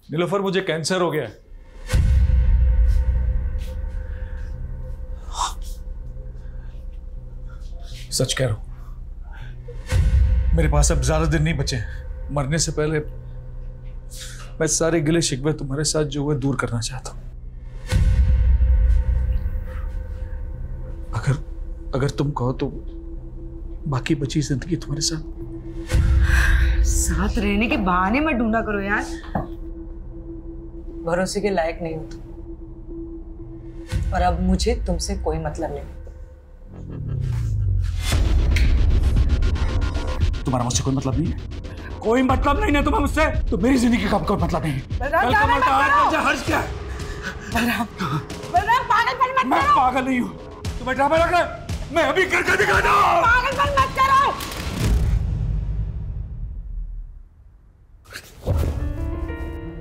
नीलोफर, मुझे कैंसर हो गया है। सच कह रहा हूं, मेरे पास अब ज्यादा दिन नहीं बचे। मरने से पहले मैं सारे गिले शिकवे तुम्हारे साथ जो हुए दूर करना चाहता हूं। अगर तुम कहो तो बाकी बची जिंदगी तुम्हारे साथ रहने के बहाने मत ढूंढा करो यार। भरोसे के लायक नहीं हो तुम। और अब मुझे तुमसे कोई मतलब नहीं। तुम्हारा मुझसे कोई मतलब नहीं है? कोई मतलब नहीं है तुम्हें मुझसे? तो मेरी जिंदगी का कोई मतलब नहीं है। हर्ष क्या है? मैं पागल नहीं हूँ। तुम्हें ड्रामा लग रहा है? मैं अभी करके दिखाता हूँ। पागलपन मत करो।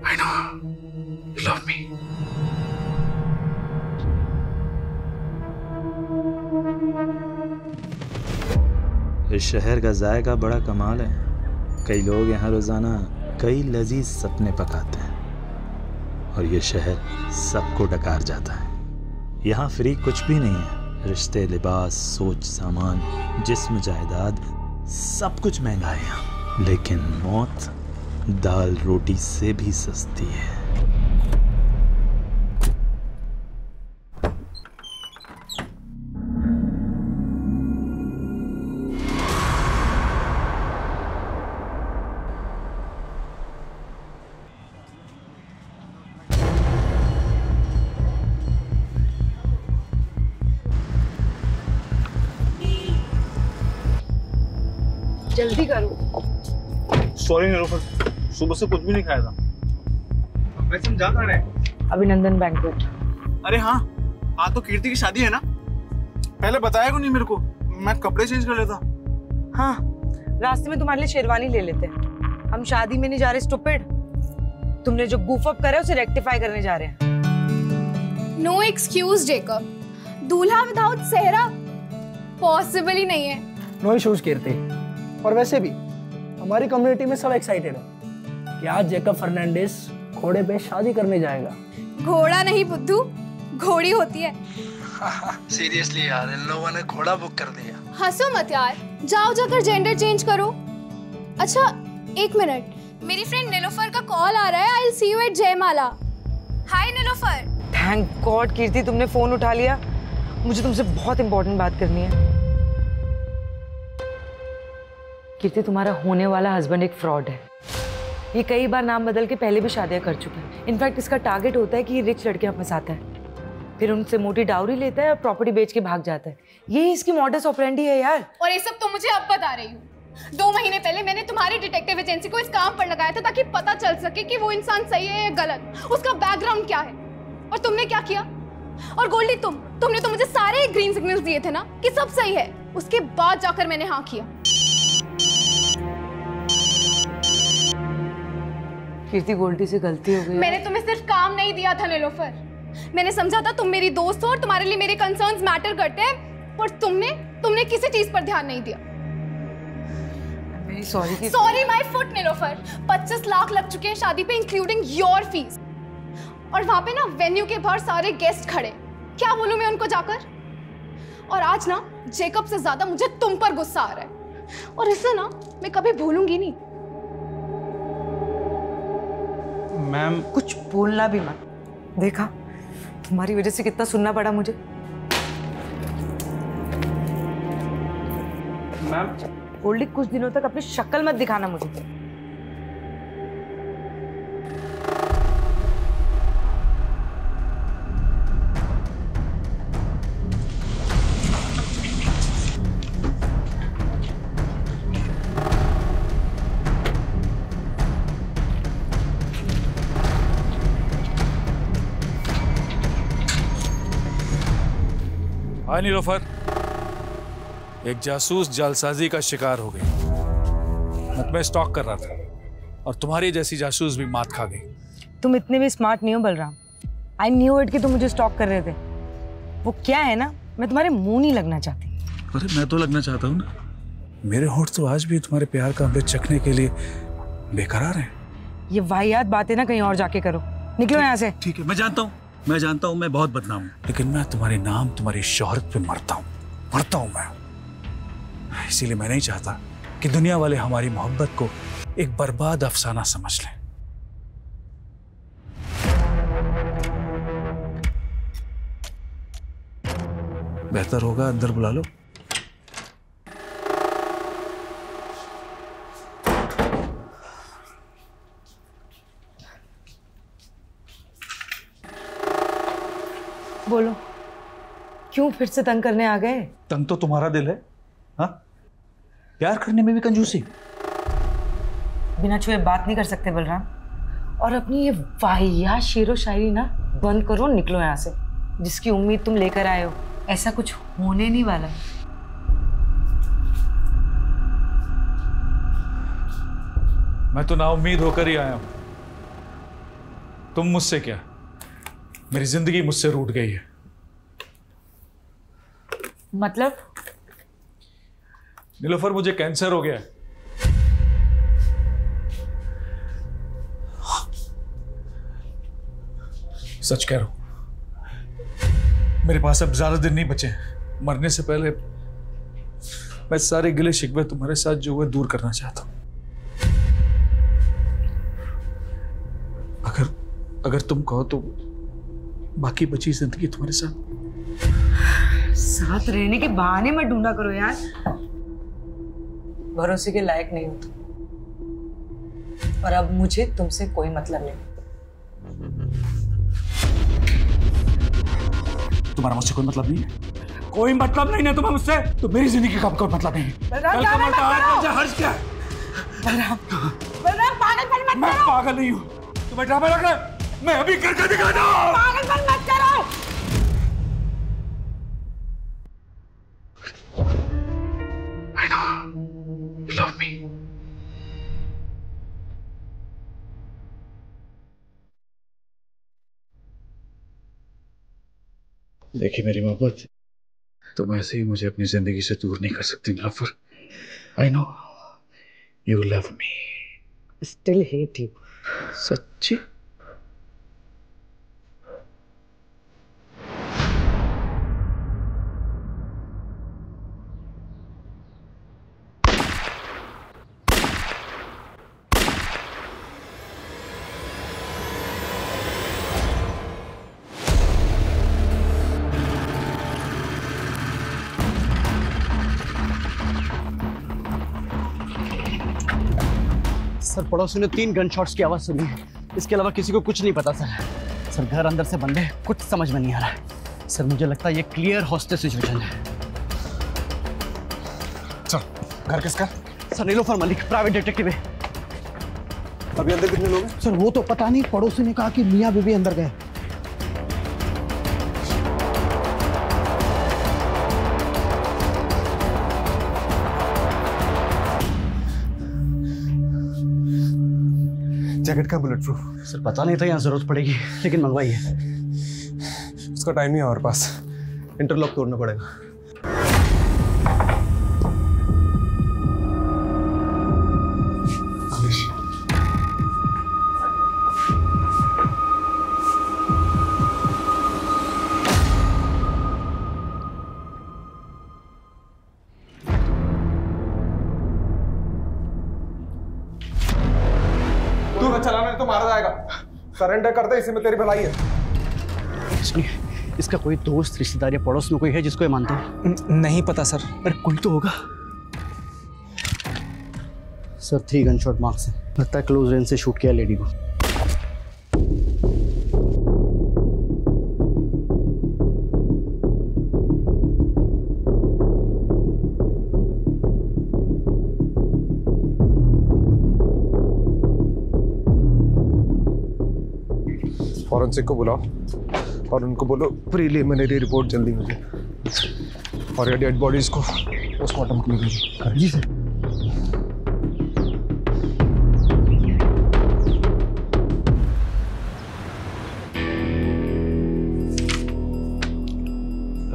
I know you love me. इस शहर का जायका बड़ा कमाल है। कई लोग यहाँ रोजाना कई लजीज सपने पकाते हैं और ये शहर सबको डकार जाता है। यहाँ फ्री कुछ भी नहीं है। रिश्ते, लिबास, सोच, सामान, जिस्म, जायदाद, सब कुछ महंगा है यहाँ। लेकिन मौत दाल रोटी से भी सस्ती है। जल्दी करो। सॉरी नीलोफर, सुबह से कुछ भी नहीं खाया था। वैसे हम जा कहाँ रहे हैं? अभिनंदन बैंक्वेट। अरे हाँ, आज तो कीर्ति की शादी है ना? पहले बताया क्यों नहीं मेरे को? मैं कपड़े चेंज कर लेता। हाँ, रास्ते में तुम्हारे लिए शेरवानी ले लेते हैं। हम शादी में नहीं जा रहे स्टूपिड। तुमने जो गूफ अप करा है उसे रेक्टिफाई करने जा रहे हैं। नो एक्सक्यूज जेकब, दूल्हा विदाउट सेहरा पॉसिबल ही नहीं है। नो इश्यूज कीर्ति। और वैसे भी हमारी कम्युनिटी में सब एक्साइटेड है कि आज जेकब फर्नांडिस घोड़े पे शादी करने जाएगा। घोड़ा नहीं बुद्धू, घोड़ी होती है। सीरियसली यार, इन लोगों ने घोड़ा बुक कर दिया। हंसो मत यार, जाओ जाकर जेंडर चेंज करो। अच्छा एक मिनट, मेरी फ्रेंड नीलोफर का कॉल आ रहा है। I will see you at jaimala. Hi Nilofar. Thank God Kirti तुमने फोन उठा लिया। मुझे तुमसे बहुत इंपॉर्टेंट बात करनी है। कीर्ति, तुम्हारा होने वाला हस्बैंड एक फ्रॉड है। ये कई बार नाम बदल के पहले भी शादियां कर चुका है। इनफैक्ट इसका टारगेट होता है कि ये रिच लड़कियां फंसाता है, फिर उनसे मोटी डाउरी लेता है और प्रॉपर्टी बेच के भाग जाता है। यही इसकी मॉडस ऑपरेंडी है यार। और ये सब तो मुझे अब बता रही हूँ। 2 महीने पहले मैंने तुम्हारी डिटेक्टिव एजेंसी को इस काम पर लगाया था ताकि पता चल सके कि वो इंसान सही है या गलत, उसका बैकग्राउंड क्या है। और तुमने क्या किया? और गोल्डी, तुमने तो मुझे सारे ग्रीन सिग्नल्स दिए थे ना कि सब सही है। उसके बाद जाकर मैंने हाँ किया। कीर्ति, गोल्डी से गलती हो गई। मैंने तुम्हें सिर्फ काम नहीं दिया था नीलोफर। मैंने समझा था तुम मेरी दोस्त हो और तुम्हारे लिए मेरे कंसर्न्स मैटर करते हैं, पर तुमने किसी चीज पर ध्यान नहीं दिया। Sorry my foot Nilofar. 25 lakh लग चुके हैं शादी पे, इंक्लूडिंग योर फीस। और वहां पे ना वेन्यू के बाहर सारे गेस्ट खड़े। क्या बोलूं मैं उनको जाकर? और आज ना जेकब से ज्यादा मुझे तुम पर गुस्सा आ रहा है, और इसे ना मैं कभी भूलूंगी नहीं। मैम, कुछ बोलना भी मत। देखा, तुम्हारी वजह से कितना सुनना पड़ा मुझे। मैम, गोल्डी, कुछ दिनों तक अपनी शक्ल मत दिखाना मुझे। हाँ नीलोफर, एक जासूस जालसाजी का शिकार हो गई। मैं तुम्हें स्टॉक कर रहा था और तुम्हारी जैसी जासूस भी मात खा गई। तुम इतने भी स्मार्ट नहीं हो बलराम। आई न्यू इट कि तुम मुझे स्टॉक कर रहे थे। वो क्या है ना, मैं तुम्हारे मुंह नहीं लगना चाहती। अरे मैं तो लगना चाहता हूँ ना। मेरे होंठ तो आज भी तुम्हारे प्यार का अमृत चखने के लिए बेकरार हैं। ये वाहियात बातें ना कहीं और जाके करो। निकलो यहाँ से। ठीक है, मैं जानता हूँ मैं बहुत बदनाम हूँ, लेकिन मैं तुम्हारे नाम, तुम्हारी शोहरत पे मरता हूँ मैं। इसीलिए मैं नहीं चाहता कि दुनिया वाले हमारी मोहब्बत को एक बर्बाद अफसाना समझ लें। बेहतर होगा अंदर बुला लो। बोलो, क्यों फिर से तंग करने आ गए? तंग तो तुम्हारा दिल है। हाँ, प्यार करने में भी कंजूसी। बिना छुए बात नहीं कर सकते बलराम। और अपनी ये वाहियात शेरो शायरी ना बंद करो, निकलो यहाँ से। जिसकी उम्मीद तुम लेकर आए हो ऐसा कुछ होने नहीं वाला। मैं तो नाउम्मीद होकर ही आया हूं। तुम मुझसे क्या, मेरी जिंदगी मुझसे रूठ गई है। मतलब? नीलोफर, मुझे कैंसर हो गया है। सच कह रहा हूं, मेरे पास अब ज्यादा दिन नहीं बचे। मरने से पहले मैं सारे गिले शिकवे तुम्हारे साथ जो हुए दूर करना चाहता हूं। अगर तुम कहो तो बाकी बची जिंदगी तुम्हारे साथ रहने के बहाने मत ढूंढा करो यार। भरोसे के लायक नहीं हो तुम। और अब मुझे तुमसे कोई मतलब नहीं। तुम्हारा मुझसे कोई मतलब नहीं है? कोई मतलब नहीं है तुम्हें मुझसे? तो मेरी जिंदगी का कोई मतलब नहीं है। कल का मरता है, हर्ज क्या है? बलराम, पागलपन मत मैं पागल नहीं हूँ, तुम्हें ड्रामा लग रहा है। मैं अभी करके दिखाता हूँ। पागलपन मत करो। I know you love me. देखिए मेरी मोहब्बत, तुम ऐसे ही मुझे अपनी जिंदगी से दूर नहीं कर सकती Nilofar. I know you love me. Still hate you. सच्ची? सर, पड़ोसी ने 3 गन शॉट्स की आवाज सुनी है। इसके अलावा किसी को कुछ नहीं पता सर। सर, घर अंदर से बंद है, कुछ समझ में नहीं आ रहा है। सर, मुझे लगता है ये क्लियर हॉस्टेज सिचुएशन है। चल, घर किसका? Sir, Nilofar Malik, private detective है। अभी अंदर कितने लोग हैं? सर वो तो पता नहीं, पड़ोसी ने कहा कि मियाँ बीबी अंदर गए। जैकेट का बुलेट प्रूफ? सर, पता नहीं था यहाँ जरूरत पड़ेगी, लेकिन मंगवाई है। उसका टाइम नहीं है हमारे पास, इंटरलॉक तोड़ना पड़ेगा। चलाना है तो मारा जाएगा। सरेंडर कर दे, इसी में तेरी भलाई है। सुनिए, इसका कोई दोस्त, रिश्तेदार या पड़ोस में कोई है जिसको ये मानता है? नहीं पता सर। अरे कोई तो होगा। सर, 3 गन शॉट मार्क्स है। लगता है क्लोज रेंज से शूट किया लेडी को। फॉरेंसिक को बुलाओ और उनको बोलो प्रीलिमिनरी रिपोर्ट जल्दी मुझे, और ये डेड बॉडीज को पोस्टमार्टम के लिए भेजो। जी sir.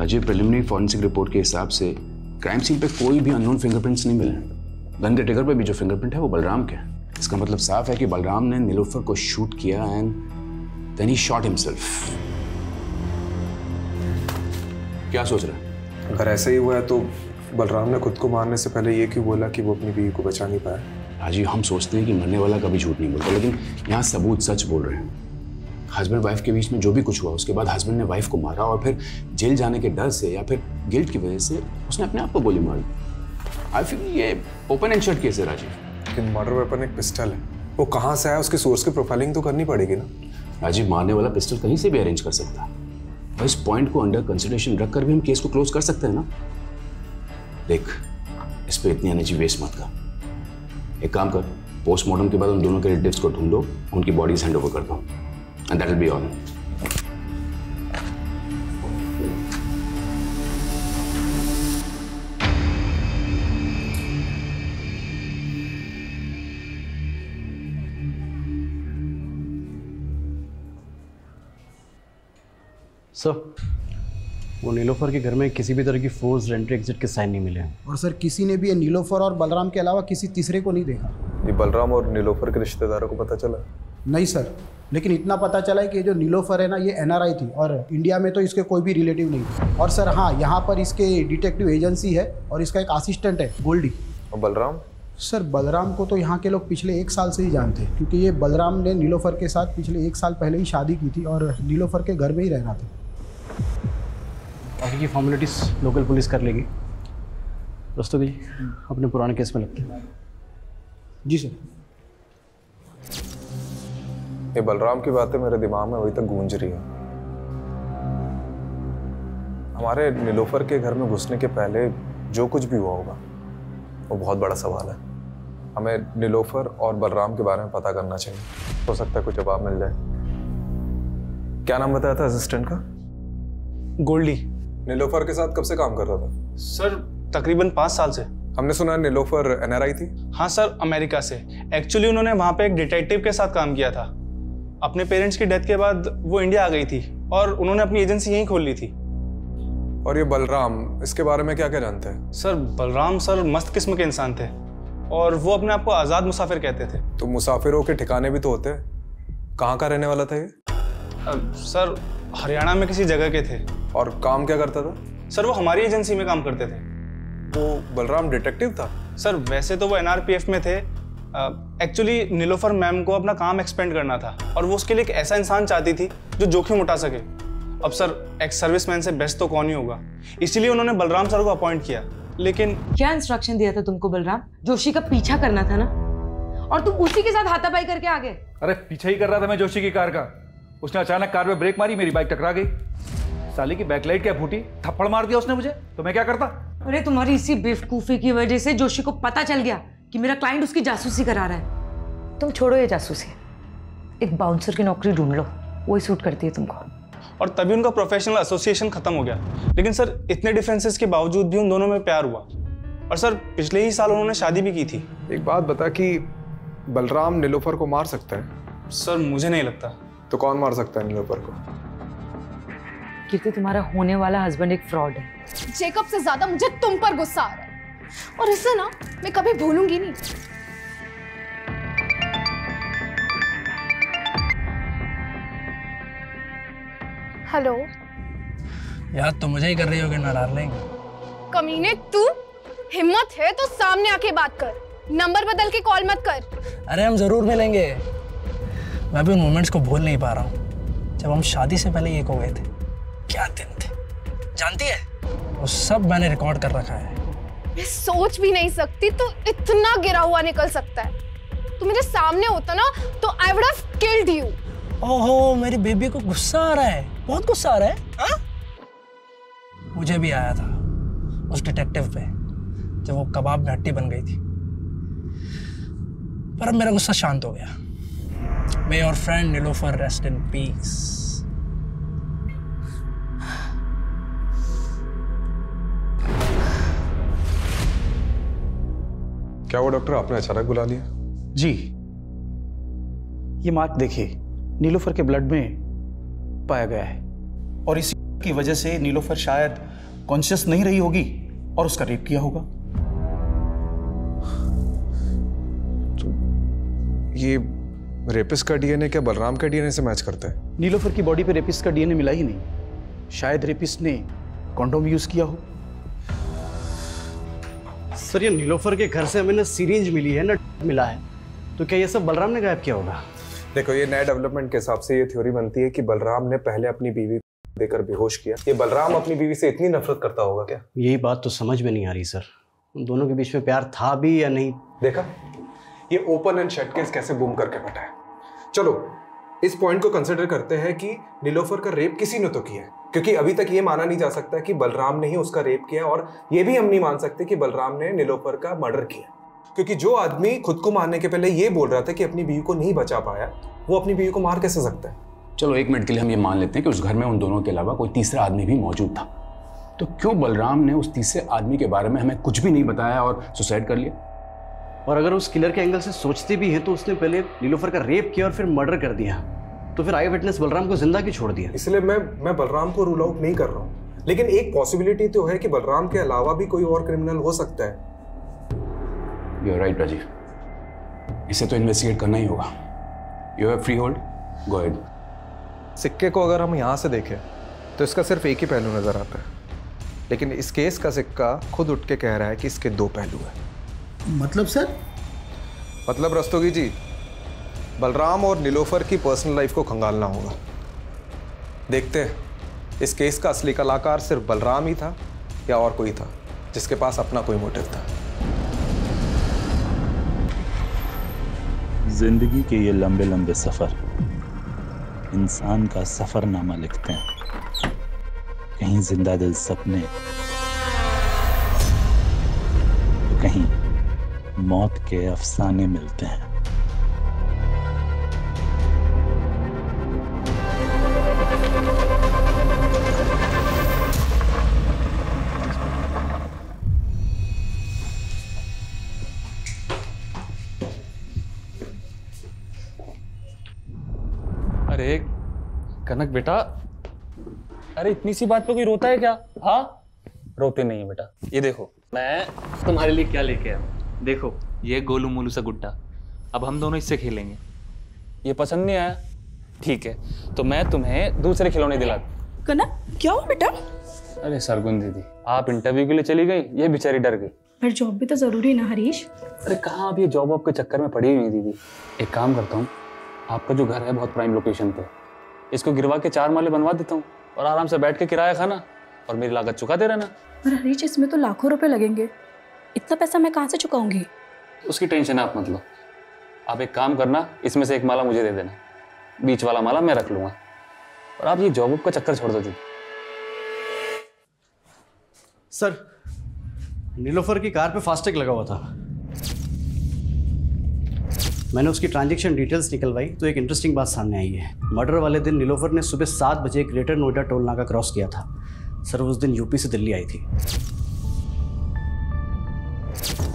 Ajay, preliminary forensic report के हिसाब से क्राइम सीन पे कोई भी अननोन फिंगरप्रिंट्स नहीं मिले। गन के ट्रिगर पे भी जो फिंगरप्रिंट है वो बलराम के हैं। इसका मतलब साफ है कि बलराम ने नीलोफर को शूट किया and then he shot himself. क्या सोच रहा है? अगर ऐसा ही हुआ है तो बलराम ने खुद को मारने से पहले ये क्यों बोला कि वो अपनी बीवी को बचा नहीं पाया? राजीव, हम सोचते हैं कि मरने वाला कभी झूठ नहीं बोलता, लेकिन यहाँ सबूत सच बोल रहे हैं। हस्बैंड वाइफ के बीच में जो भी कुछ हुआ, उसके बाद हस्बैंड ने वाइफ को मारा और फिर जेल जाने के डर से या फिर गिल्ट की वजह से उसने अपने आप को गोली मार दी। आई फील ये ओपन एंड शट केस है राजीव। लेकिन मर्डर वेपन एक पिस्टल है, वो कहाँ से आया, उसके सोर्स की प्रोफाइलिंग तो करनी पड़ेगी ना। राजीव, मारने वाला पिस्टल कहीं से भी अरेंज कर सकता है और इस पॉइंट को अंडर कंसिडरेशन रखकर भी हम केस को क्लोज कर सकते हैं ना। देख, इस पे इतनी एनर्जी वेस्ट मत कर। एक काम कर, पोस्टमार्टम के बाद उन दोनों के रिलेटिव्स को ढूंढो, उनकी बॉडीज हैंड ओवर कर दो and that will be all. Sir, वो नीलोफर के घर में किसी भी तरह की फोर्स एंट्री एग्जिट के साइन नहीं मिले हैं। और सर किसी ने भी ये नीलोफर और बलराम के अलावा किसी तीसरे को नहीं देखा। ये बलराम और नीलोफर के रिश्तेदारों को पता चला? नहीं सर, लेकिन इतना पता चला है कि जो नीलोफर है ना, ये NRI थी और इंडिया में तो इसके कोई भी रिलेटिव नहीं था। और सर हाँ, यहाँ पर इसके डिटेक्टिव एजेंसी है और इसका एक असिस्टेंट है गोल्डी। और बलराम? सर बलराम को तो यहाँ के लोग पिछले 1 साल से ही जानते हैं, क्योंकि ये बलराम ने नीलोफर के साथ पिछले 1 साल पहले ही शादी की थी और नीलोफर के घर में ही रह रहा था। बाकी की फॉर्मेलिटीज लोकल पुलिस कर लेगी। दोस्तों जी, अपने पुराने केस में लगते हैं। जी सर। ये बलराम की बातें मेरे दिमाग में अभी तक गूंज रही है। हमारे नीलोफर के घर में घुसने के पहले जो कुछ भी हुआ होगा वो बहुत बड़ा सवाल है। हमें नीलोफर और बलराम के बारे में पता करना चाहिए, हो सकता है कुछ जवाब मिल जाए। क्या नाम बताया था असिस्टेंट का? गोल्डी। नीलोफर के साथ कब से काम कर रहा था? सर तकरीबन 5 साल से। हमने सुना है नीलोफर NRI थी। हाँ सर, अमेरिका से। एक्चुअली उन्होंने वहाँ पे एक डिटेक्टिव के साथ काम किया था। अपने पेरेंट्स की डेथ के बाद वो इंडिया आ गई थी और उन्होंने अपनी एजेंसी यहीं खोल ली थी। और ये बलराम, इसके बारे में क्या क्या जानते हैं? सर बलराम सर मस्त किस्म के इंसान थे और वो अपने आप को आज़ाद मुसाफिर कहते थे। तो मुसाफिरों के ठिकाने भी तो होते हैं। कहाँ का रहने वाला था ये? सर हरियाणा में किसी जगह के थे। और काम क्या करता था? सर वो हमारी एजेंसी में काम करते थे। वो बलराम डिटेक्टिव था? सर वैसे तो वो NRPF में थे। एक्चुअली नीलोफर मैम को अपना काम एक्सपेंड करना था और वो उसके लिए एक ऐसा इंसान चाहती थी जो जोखिम उठा सके। अब सर एक्स सर्विसमैन से बेस्ट तो कौन ही होगा, इसीलिए उन्होंने बलराम सर को अपॉइंट किया। लेकिन क्या इंस्ट्रक्शन दिया था तुमको बलराम? जोशी का पीछा करना था ना, और तुम उसी के साथ हाथापाई करके आ गए। अरे पीछे ही कर रहा था मैं जोशी की कार का। उसने अचानक कार में ब्रेक मारी, मेरी बाइक टकरा गई। साले की बैकलाइट क्या फूटी, थप्पड़ मार दिया उसने मुझे, तो मैं क्या करता? अरे तुम्हारी इसी बेवकूफी की वजह से जोशी को पता चल गया कि मेरा क्लाइंट उसकी जासूसी करा रहा है। तुम छोड़ो ये जासूसी, एक बाउंसर की नौकरी ढूंढ लो, वही सूट करती है तुमको। और तभी उनका प्रोफेशनल एसोसिएशन खत्म हो गया। लेकिन सर इतने डिफरेंसेस के बावजूद भी उन दोनों में प्यार हुआ और सर पिछले ही साल उन्होंने शादी भी की थी। एक बात बता कि बलराम नीलोफर को मार सकता है? सर मुझे नहीं लगता। तो कौन मार सकता है नीलोफर को? कीर्ति, तुम्हारा होने वाला हस्बैंड एक फ्रॉड है। जेकब से ज्यादा मुझे तुम पर गुस्सा आ रहा है और इसे ना मैं कभी भूलूंगी नहीं। हेलो याद तो मुझे ही कर रही होगी ना डार्लिंग। कमीने, तू हिम्मत है तो सामने आके बात कर, नंबर बदल के कॉल मत कर। अरे हम जरूर मिलेंगे। मैं भी उन मोमेंट्स को भूल नहीं पा रहा हूँ जब हम शादी से पहले एक हो गए थे। क्या दिन थे, जानती है? वो सब मैंने रिकॉर्ड कर रखा है। मैं सोच भी नहीं सकती तू इतना गिरा हुआ निकल सकता है। तू मेरे सामने होता ना तो I would have killed you. ओहो, मेरी बेबी को गुस्सा आ रहा है, बहुत गुस्सा आ रहा है। हाँ? मुझे भी आया था उस डिटेक्टिव पे जब वो कबाब में हड्डी बन गई थी, पर अब मेरा गुस्सा शांत हो गया। May your friend Nilofer rest in peace. क्या वो डॉक्टर आपने अचानक बुला लिया? जी, ये मार्क देखिए, नीलोफर के ब्लड में पाया गया है और इसी की वजह से नीलोफर शायद कॉन्शियस नहीं रही होगी और उसका रेप किया होगा। ये रेपिस्ट का डीएनए क्या बलराम के डीएनए से मैच करता है? नीलोफर की बॉडी पे रेपिस्ट का डीएनए मिला ही नहीं। शायद रेपिस्ट ने कॉन्डोम यूज किया हो। सर ये नीलोफर के घर से हमें ना सिरिंज मिली है ना मिला है, तो क्या ये सब बलराम ने गायब किया होगा? देखो, ये नए डेवलपमेंट के हिसाब से ये थ्योरी बनती है कि बलराम ने पहले अपनी बीवी देकर बेहोश किया। ये बलराम अपनी बीवी से इतनी नफरत करता होगा क्या? यही बात तो समझ में नहीं आ रही सर, उन दोनों के बीच में प्यार था भी या नहीं। देखा, ये ओपन एंड शट केस कैसे बूम करके फटा है। चलो इस पॉइंट को कंसिडर करते हैं कि नीलोफर का रेप किसी ने तो किया है, क्योंकि अभी तक ये माना नहीं जा सकता कि बलराम ने ही उसका रेप किया, और ये भी हम नहीं मान सकते कि बलराम ने नीलोफर का मर्डर किया, क्योंकि जो आदमी खुद को मारने के पहले ये बोल रहा था कि अपनी बीवी को नहीं बचा पाया, वो अपनी बीवी को मार कैसे सकता है? चलो 1 मिनट के लिए हम ये मान लेते हैं कि उस घर में उन दोनों के अलावा कोई तीसरा आदमी भी मौजूद था, तो क्यों बलराम ने उस तीसरे आदमी के बारे में हमें कुछ भी नहीं बताया और सुसाइड कर लिया? और अगर उस किलर के एंगल से सोचते भी हैं तो उसने पहले नीलोफर का रेप किया और फिर मर्डर कर दिया, तो फिर आई विटनेस बलराम को जिंदा क्यों छोड़ दिया? इसलिए मैं बलराम को रूल आउट नहीं कर रहा हूँ, लेकिन एक पॉसिबिलिटी तो है कि बलराम के अलावा भी कोई और क्रिमिनल हो सकता है। यू आर राइट राजीव, इसे तो इन्वेस्टिगेट करना ही होगा। You have free hold, go ahead. सिक्के को अगर हम यहाँ से देखें तो इसका सिर्फ एक ही पहलू नजर आता है, लेकिन इस केस का सिक्का खुद उठ के कह रहा है कि इसके 2 पहलू हैं। मतलब सर? मतलब रस्तोगी जी, बलराम और नीलोफर की पर्सनल लाइफ को खंगालना होगा। देखते हैं इस केस का असली कलाकार सिर्फ बलराम ही था या और कोई था जिसके पास अपना कोई मोटिव था। जिंदगी के ये लंबे लंबे सफर इंसान का सफरनामा लिखते हैं। कहीं जिंदा दिल सपने, तो कहीं मौत के अफसाने मिलते हैं। अरे कनक बेटा, अरे इतनी सी बात पे कोई रोता है क्या? हाँ, रोते नहीं है बेटा। ये देखो मैं तुम्हारे लिए क्या लेके आया। देखो ये गोलू मोलू सा गुड्डा, अब हम दोनों इससे खेलेंगे। ये पसंद नहीं आया? ठीक है, तो मैं तुम्हें दूसरे खिलौने दिला दूं। कनक क्या हुआ बेटा? अरे सरगुन दीदी, आप इंटरव्यू के लिए चली गई, ये बेचारी डर गई। पर जॉब भी तो जरूरी है ना हरीश? अरे कहाँ, आप ये जॉब वॉब के चक्कर में पड़ी हुई है दीदी। एक काम करता हूँ, आपका जो घर है बहुत प्राइम लोकेशन पे, इसको गिरवा के 4 माले बनवा देता हूँ और आराम से बैठ के किराया खाना और मेरी लागत चुका दे रहना। पर हरीश इसमें तो लाखों रुपए लगेंगे, इतना पैसा मैं कहाँ से चुकाऊंगी? उसकी टेंशन आप मत लो। आप एक काम करना, इसमें से 1 माला मुझे दे देना, बीच वाला माला मैं रख लूंगा, और आप ये जॉब का चक्कर छोड़ दो दीदी। सर नीलोफर की कार पे फास्टैग लगा हुआ था, मैंने उसकी ट्रांजैक्शन डिटेल्स निकलवाई तो एक इंटरेस्टिंग बात सामने आई है। मर्डर वाले दिन नीलोफर ने सुबह 7 बजे ग्रेटर नोएडा टोल नाका क्रॉस किया था। सर उस दिन यूपी से दिल्ली आई थी।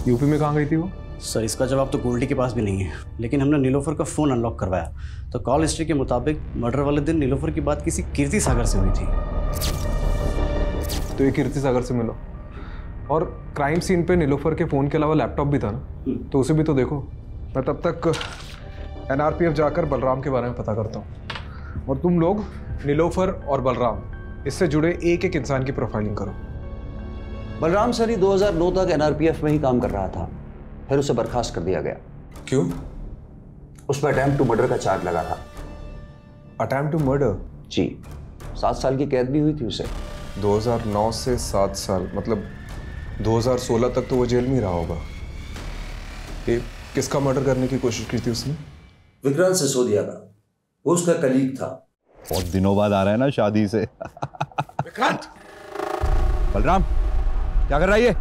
यूपी में कहाँ गई थी वो? सर इसका जवाब तो गोल्डी के पास भी नहीं है, लेकिन हमने नीलोफर का फ़ोन अनलॉक करवाया तो कॉल हिस्ट्री के मुताबिक मर्डर वाले दिन नीलोफर की बात किसी कीर्ति सागर से हुई थी। तो ये कीर्ति सागर से मिलो, और क्राइम सीन पे नीलोफर के फ़ोन के अलावा लैपटॉप भी था ना, तो उसे भी तो देखो। मैं तब तक NRPF जाकर बलराम के बारे में पता करता हूँ, और तुम लोग नीलोफर और बलराम इससे जुड़े एक एक इंसान की प्रोफाइलिंग करो। बलराम सर ही 2009 तक NRPF में ही काम कर रहा था, फिर उसे बर्खास्त कर दिया गया। क्यों? उस पर अटेम्प्ट टू मर्डर का चार्ज लगा था। Attempt to murder? जी, 7 साल की कैद भी हुई थी उसे। 2009 से 7 साल, मतलब 2016 तक तो वो जेल में ही रहा होगा। ये किसका मर्डर करने की कोशिश की थी उसने? विक्रांत सिसोदिया का, वो उसका कलीग था। बहुत दिनों बाद आ रहा है ना शादी से। विक्रांत! बलराम क्या कर रहा है ये?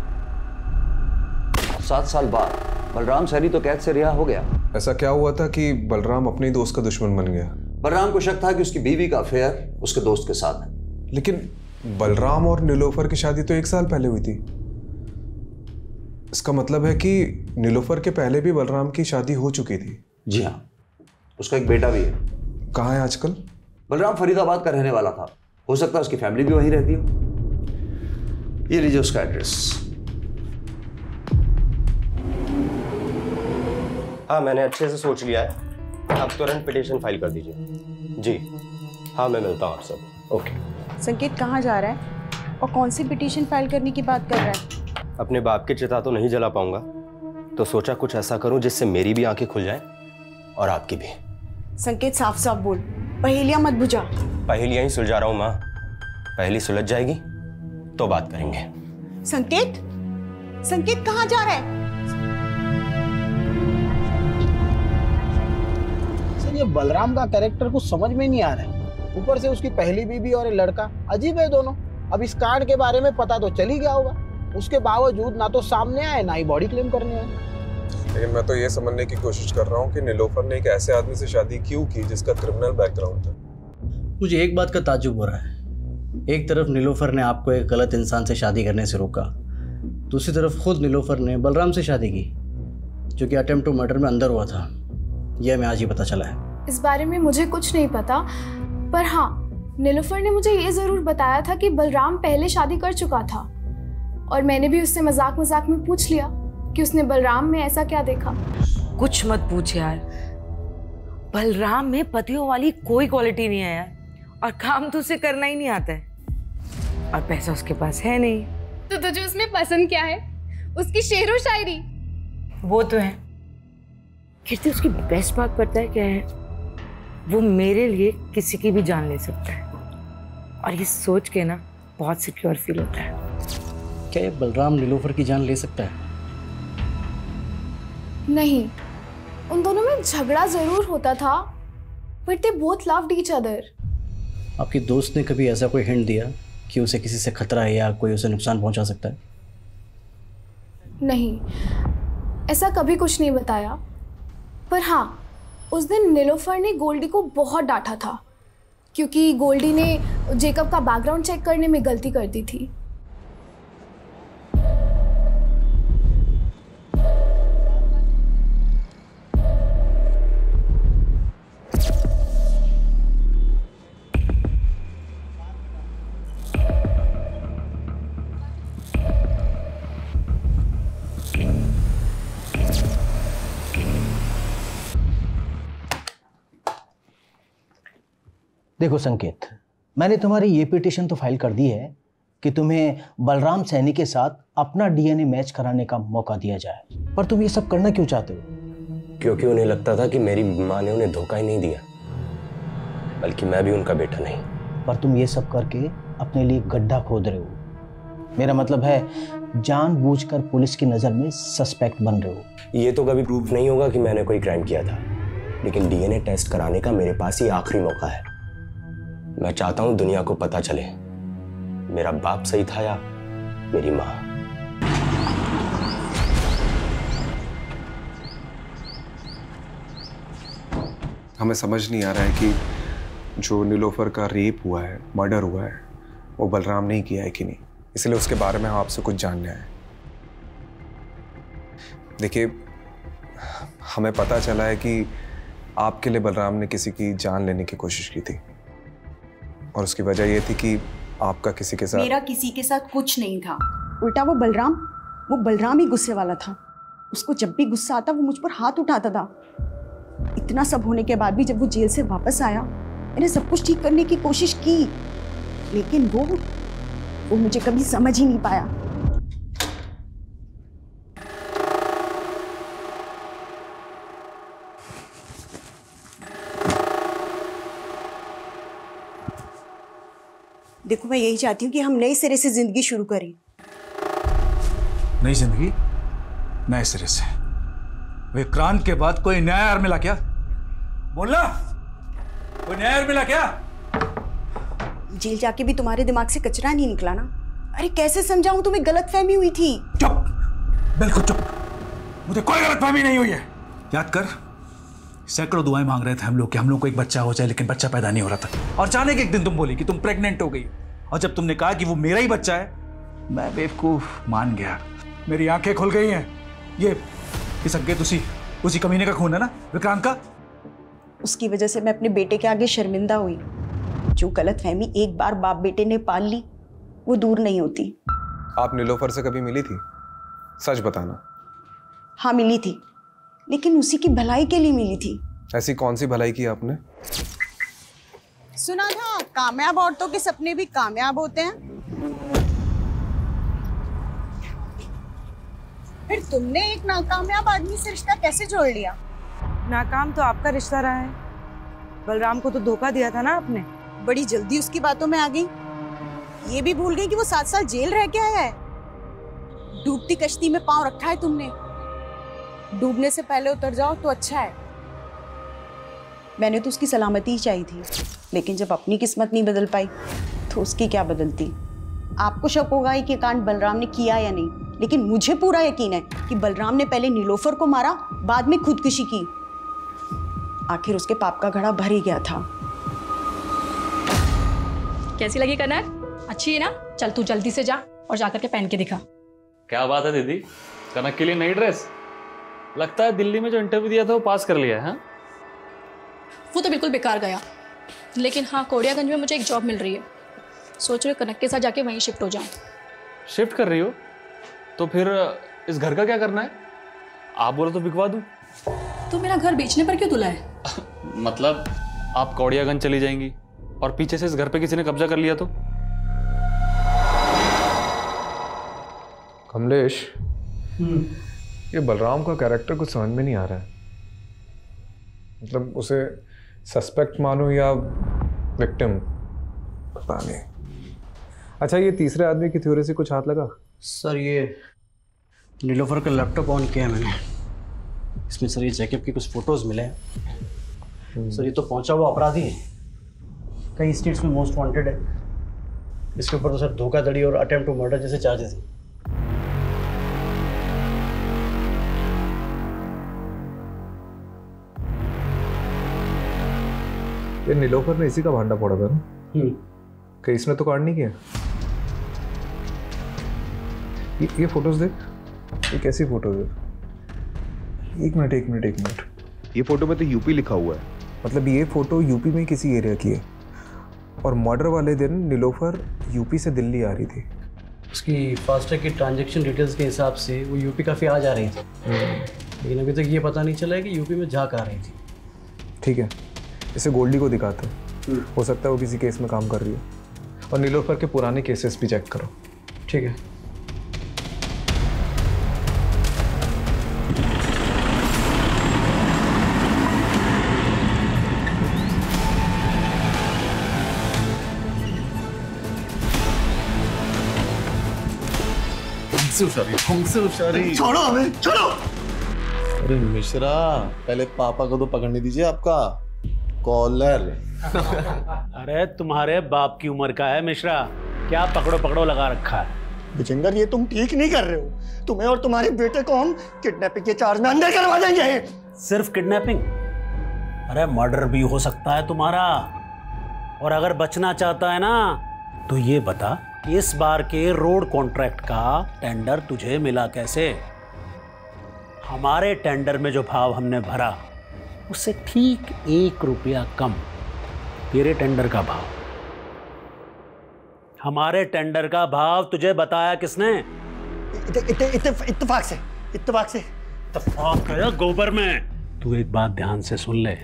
7 साल बाद बलराम सैनी तो कैद से रिहा हो गया। ऐसा क्या हुआ था कि बलराम अपने ही दोस्त का दुश्मन बन गया? बलराम को शक था कि उसकी बीवी का अफेयर उसके दोस्त के साथ है। लेकिन बलराम और नीलोफर की शादी तो 1 साल पहले हुई थी। इसका मतलब है कि नीलोफर के पहले भी बलराम की शादी हो चुकी थी। जी हाँ, उसका एक बेटा भी है। कहाँ है आजकल? बलराम फरीदाबाद का रहने वाला था, हो सकता है उसकी फैमिली भी वहीं रहती हो। ये लीजिए उसका एड्रेस। हाँ, मैंने अच्छे से सोच लिया है। आप तुरंत पिटीशन फाइल कर दीजिए। जी हाँ, मैं मिलता हूँ आप सब। ओके। संकेत कहाँ जा रहा है और कौन सी पिटीशन फाइल करने की बात कर रहा है? अपने बाप की चिता तो नहीं जला पाऊंगा, तो सोचा कुछ ऐसा करूं जिससे मेरी भी आंखें खुल जाएं और आपकी भी। संकेत साफ साफ बोल, पहेलियां मत बुझा। पहेलियां ही सुलझा रहा हूं माँ, पहेली सुलझ जाएगी तो बात करेंगे। संकेत, संकेत कहाँ जा रहा है? सर ये बलराम का कैरेक्टर कुछ समझ में नहीं आ रहा है। ऊपर से उसकी पहली बीवी और एक लड़का, अजीब है दोनों। अब इस कांड के बारे में पता तो चल ही गया होगा, उसके बावजूद ना तो सामने आए ना ही बॉडी क्लेम करने आए। लेकिन मैं तो ये समझने की कोशिश कर रहा हूँ कि निलोफर ने एक ऐसे आदमी से शादी क्यों की जिसका क्रिमिनल बैकग्राउंड था। मुझे एक बात का ताज्जुब हो रहा है। एक तरफ निलोफर ने आपको एक गलत इंसान से शादी करने से रोका, दूसरी तरफ खुद निलोफर ने बलराम से शादी की जो कि अटेम्प्ट टू मर्डर में अंदर हुआ था। यह हमें आज ही पता चला है। इस बारे में मुझे कुछ नहीं पता, पर हाँ, निलोफर ने मुझे ये जरूर बताया था कि बलराम पहले शादी कर चुका था, और मैंने भी उससे मजाक मजाक में पूछ लिया कि उसने बलराम में ऐसा क्या देखा। कुछ मत पूछ यार, बलराम में पतियों वाली कोई क्वालिटी नहीं है यार, और काम तो उसे करना ही नहीं आता है, और पैसा उसके पास है नहीं। तो तुझे उसमें पसंद क्या है? उसकी शेरो शायरी? वो तो है। कीर्ति, उसकी बेस्ट बात पता है क्या है? वो मेरे लिए किसी की भी जान ले सकता है, और ये सोच के ना बहुत सिक्योर फील होता है। क्या ये बलराम निलोफर की जान ले सकता है? नहीं, उन दोनों में झगड़ा जरूर होता था, but they both loved each other. आपकी दोस्त ने कभी ऐसा कोई हिंट दिया कि उसे किसी से खतरा है या कोई उसे नुकसान पहुंचा सकता है? नहीं, ऐसा कभी कुछ नहीं बताया। पर हाँ, उस दिन निलोफर ने गोल्डी को बहुत डांटा था, क्योंकि गोल्डी ने जेकब का बैकग्राउंड चेक करने में गलती कर दी थी। देखो संकेत, मैंने तुम्हारी ये पिटीशन तो फाइल कर दी है कि तुम्हें बलराम सैनी के साथ अपना डीएनए मैच कराने का मौका दिया जाए, पर तुम ये सब करना क्यों चाहते हो? क्योंकि उन्हें लगता था कि मेरी माँ ने उन्हें धोखा ही नहीं दिया, बल्कि मैं भी उनका बेटा नहीं। पर तुम ये सब करके अपने लिए गड्ढा खोद रहे हो। मेरा मतलब है जानबूझकर पुलिस की नज़र में सस्पेक्ट बन रहे हो। ये तो कभी प्रूफ नहीं होगा कि मैंने कोई क्राइम किया था, लेकिन डीएनए टेस्ट कराने का मेरे पास ही आखिरी मौका है। मैं चाहता हूं दुनिया को पता चले मेरा बाप सही था या मेरी माँ। हमें समझ नहीं आ रहा है कि जो निलोफर का रेप हुआ है, मर्डर हुआ है, वो बलराम ने ही किया है कि नहीं। इसलिए उसके बारे में हम आपसे कुछ जानने आए। देखिए, हमें पता चला है कि आपके लिए बलराम ने किसी की जान लेने की कोशिश की थी, और उसकी वजह यह थी कि आपका किसी के साथ। मेरा किसी के साथ कुछ नहीं था, उल्टा वो बलराम ही गुस्से वाला था। उसको जब भी गुस्सा आता वो मुझ पर हाथ उठाता था। इतना सब होने के बाद भी जब वो जेल से वापस आया, मैंने सब कुछ ठीक करने की कोशिश की, लेकिन वो मुझे कभी समझ ही नहीं पाया। देखो, मैं यही चाहती हूँ कि हम नए सिरे से जिंदगी शुरू करें। नई जिंदगी नए सिरे से? विक्रांत के बाद कोई नया यार मिला क्या? बोलना, कोई नया यार मिला क्या? जेल जाके भी तुम्हारे दिमाग से कचरा नहीं निकला ना? अरे कैसे समझाऊं, तुम्हें गलतफहमी हुई थी। चुप, बिल्कुल चुप। मुझे कोई गलतफहमी नहीं हुई है। याद कर, सैकड़ों दुआएं मांग रहे थे हम लोग कि हम लोग को एक बच्चा हो जाए, लेकिन बच्चा पैदा नहीं हो रहा था। और अचानक एक दिन तुम बोली कि तुम प्रेग्नेंट हो गई, और जब तुमने कहा कि वो मेरा ही बच्चा है, मैं बेवकूफ मान गया। मेरी आंखें खुल गई हैं। ये संकेत उसी कमीने का खून है ना, विक्रांत का? उसकी वजह से मैं अपने बेटे के आगे शर्मिंदा हुई। जो गलतफहमी एक बार बाप बेटे ने पाल ली, वो दूर नहीं होती। आप निलोफर से कभी मिली थी? सच बताना। हाँ मिली थी, लेकिन उसी की भलाई के लिए मिली थी। ऐसी कौन सी भलाई की आपने? सुना था कामयाब औरतों के सपने भी कामयाब होते हैं। फिर तुमने एक नाकामयाब आदमी से रिश्ता कैसे जोड़ लिया? नाकाम तो आपका रिश्ता रहा है। बलराम को तो धोखा दिया था ना आपने। बड़ी जल्दी उसकी बातों में आ गई। ये भी भूल गई कि वो 7 साल जेल रह के आया है। डूबती कश्ती में पांव रखा है तुमने। डूबने से पहले उतर जाओ तो अच्छा है। मैंने तो उसकी सलामती ही चाहिए थी, लेकिन जब अपनी किस्मत नहीं बदल पाई तो उसकी क्या बदलती। आपको शक होगा कि कांड बलराम ने किया या नहीं, लेकिन मुझे पूरा यकीन है कि बलराम ने पहले नीलोफर को मारा, बाद में खुदकुशी की। आखिर उसके पाप का घड़ा भर ही गया था। कैसी लगी कनक? अच्छी है ना? चल तू जल्दी से जा और जाकर के पहन के दिखा। क्या बात है दीदी, कनक के लिए नई ड्रेस? लगता है दिल्ली में जो इंटरव्यू दिया था वो पास कर लिया है। वो तो बिल्कुल बेकार गया, लेकिन हाँ कोड़ियागंज में मुझे एक जॉब मिल रही है। सोच रही हूँ कनक के साथ जाके वहीं शिफ्ट हो जाऊँ। शिफ्ट कर रही हो? तो फिर इस घर का क्या करना है? आप बोलो तो बिकवा दूँ। तू मेरा घर बेचने पर क्यों तुला है? मतलब आप कौड़ियागंज चली जाएंगी और पीछे से इस घर पे किसी ने कब्जा कर लिया तो? कमलेश, ये बलराम का कैरेक्टर कुछ समझ में नहीं आ रहा है। मतलब उसे सस्पेक्ट मानो या विक्टिम, पता नहीं। अच्छा, ये तीसरे आदमी की थ्योरी से कुछ हाथ लगा? सर ये नीलोफर का लैपटॉप ऑन किया है मैंने। इसमें सर ये जैकब की कुछ फोटोज मिले हैं। सर ये तो पहुंचा हुआ अपराधी है, कई स्टेट्स में मोस्ट वांटेड है। इसके ऊपर तो सर धोखाधड़ी और अटेम्प्ट टू मर्डर जैसे चार्जेस हैं। ये नीलोफर ने इसी का भांडा फोड़ा था ना? कहीं इसने तो कांड नहीं किया? ये फोटोज देख, ये कैसी फोटोज है? एक मिनट। ये फोटो में तो यूपी लिखा हुआ है। मतलब ये फोटो यूपी में किसी एरिया की है और मर्डर वाले दिन नीलोफर यूपी से दिल्ली आ रही थी। उसकी फास्टैग की ट्रांजैक्शन डिटेल्स के हिसाब से वो यूपी काफ़ी आ जा रही थी, लेकिन अभी तक ये पता नहीं चला है कि यूपी में जा कहाँ रही थी। ठीक है, इसे गोल्डी को दिखाते हैं, हो सकता है वो किसी केस में काम कर रही है। और नीलोफर के पुराने केसेस भी चेक करो। ठीक है। छोड़ो हमें, छोड़ो। अरे मिश्रा, पहले पापा को तो पकड़ने दीजिए आपका कॉलर। अरे तुम्हारे बाप की उम्र का है मिश्रा, क्या पकड़ो पकड़ो लगा रखा है। विजेंदर, ये तुम ठीक नहीं कर रहे हो। तुम्हें और तुम्हारे बेटे को हम किडनैपिंग के चार्ज में अंदर करवा देंगे। सिर्फ किडनैपिंग? अरे मर्डर भी हो सकता है तुम्हारा। और अगर बचना चाहता है ना तो ये बता, इस बार के रोड कॉन्ट्रैक्ट का टेंडर तुझे मिला कैसे? हमारे टेंडर में जो भाव हमने भरा उससे ठीक 1 रुपया कम तेरे टेंडर का भाव। हमारे टेंडर का भाव तुझे बताया किसने? इत्तेफाक से। इत्तेफाक है गोबर में। तू एक बात ध्यान से सुन ले,